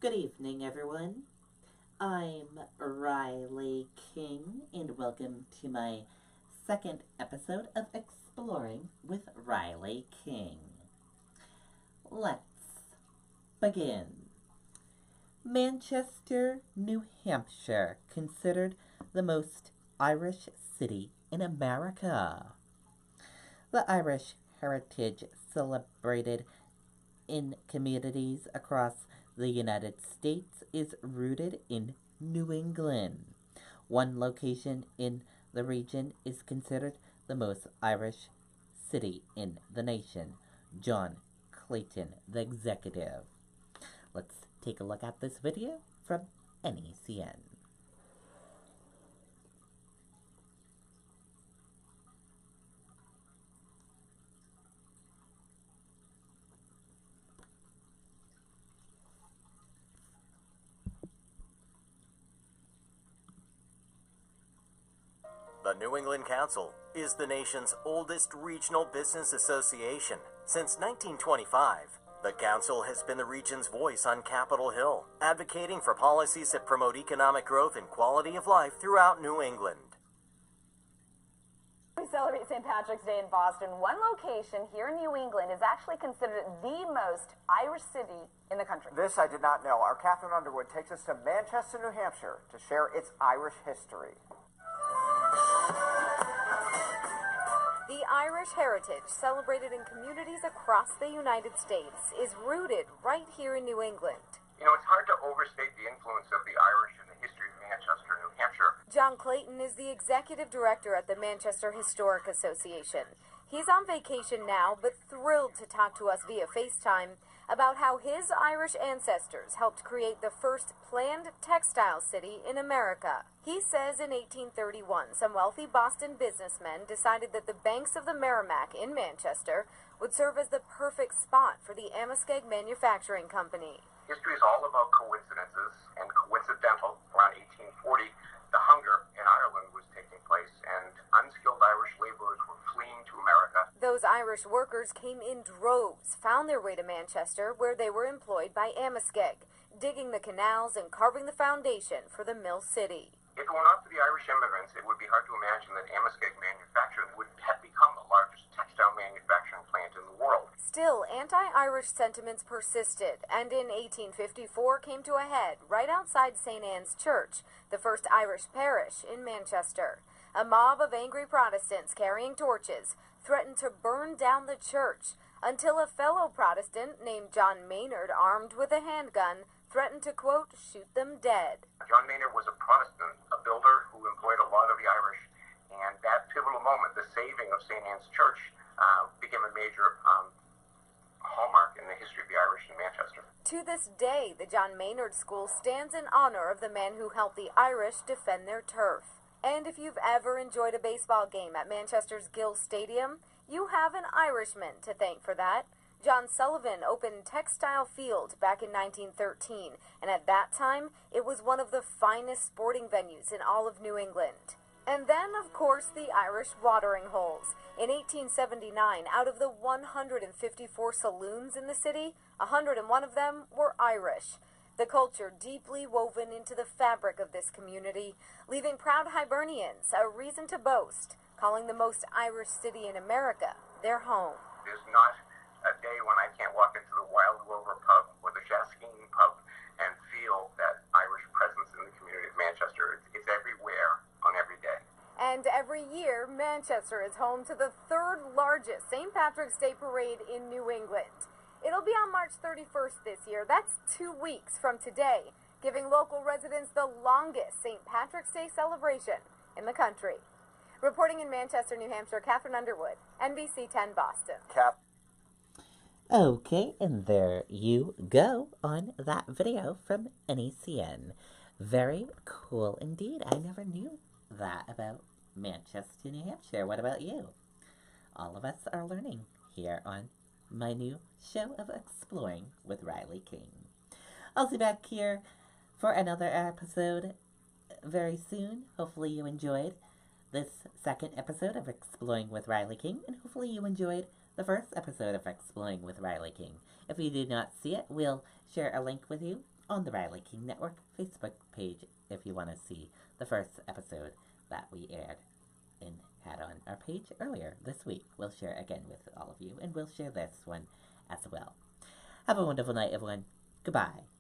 Good evening, everyone. I'm Riley King, and welcome to my second episode of Exploring with Riley King. Let's begin. Manchester, New Hampshire, considered the most Irish city in America. The Irish heritage celebrated in communities across the United States is rooted in New England. One location in the region is considered the most Irish city in the nation. John Clayton, the executive. Let's take a look at this video from NECN. The New England Council is the nation's oldest regional business association. Since 1925, the Council has been the region's voice on Capitol Hill, advocating for policies that promote economic growth and quality of life throughout New England. We celebrate St. Patrick's Day in Boston. One location here in New England is actually considered the most Irish city in the country. This I did not know. Our Catherine Underwood takes us to Manchester, New Hampshire to share its Irish history. The Irish heritage, celebrated in communities across the United States, is rooted right here in New England. You know, it's hard to overstate the influence of the Irish in the history of Manchester, New Hampshire. John Clayton is the executive director at the Manchester Historic Association. He's on vacation now, but thrilled to talk to us via FaceTime about how his Irish ancestors helped create the first planned textile city in America. He says in 1831, some wealthy Boston businessmen decided that the banks of the Merrimack in Manchester would serve as the perfect spot for the Amoskeag Manufacturing Company. History is all about coincidences and coincidental. Around 1840, the hunger in Ireland was taking place, and unskilled Irish laborers were fleeing to America. Those Irish workers came in droves, found their way to Manchester, where they were employed by Amoskeag, digging the canals and carving the foundation for the mill city. If it were not for the Irish immigrants, it would be hard to imagine that Amoskeag Manufacturing would have become the largest textile manufacturing plant in the world. Still, anti-Irish sentiments persisted, and in 1854 came to a head right outside St. Anne's Church, the first Irish parish in Manchester. A mob of angry Protestants carrying torches threatened to burn down the church until a fellow Protestant named John Maynard, armed with a handgun, threatened to, quote, shoot them dead. John Maynard was a Protestant, a builder who employed a lot of the Irish, and that pivotal moment, the saving of St. Anne's Church, became a major hallmark in the history of the Irish in Manchester. To this day, the John Maynard School stands in honor of the man who helped the Irish defend their turf. And if you've ever enjoyed a baseball game at Manchester's Gill Stadium, you have an Irishman to thank for that. John Sullivan opened Textile Field back in 1913, and at that time, it was one of the finest sporting venues in all of New England. And then, of course, the Irish watering holes. In 1879, out of the 154 saloons in the city, 101 of them were Irish. The culture deeply woven into the fabric of this community, leaving proud Hibernians a reason to boast, calling the most Irish city in America their home. There's not a day when I can't walk into the Wild Rover pub or the Jaskin pub and feel that Irish presence in the community of Manchester. It's everywhere on every day. And every year, Manchester is home to the third largest St. Patrick's Day parade in New England. It'll be on March 31st this year. That's 2 weeks from today, giving local residents the longest St. Patrick's Day celebration in the country. Reporting in Manchester, New Hampshire, Catherine Underwood, NBC 10 Boston. Okay, and there you go on that video from NECN. Very cool indeed. I never knew that about Manchester, New Hampshire. What about you? All of us are learning here on my new show of Exploring with Riley King. I'll be back here for another episode very soon. Hopefully you enjoyed this second episode of Exploring with Riley King, and hopefully you enjoyed the first episode of Exploring with Riley King. If you did not see it, we'll share a link with you on the Riley King Network Facebook page if you want to see the first episode that we aired and had on our page earlier this week. We'll share again with all of you, and we'll share this one as well. Have a wonderful night, everyone. Goodbye.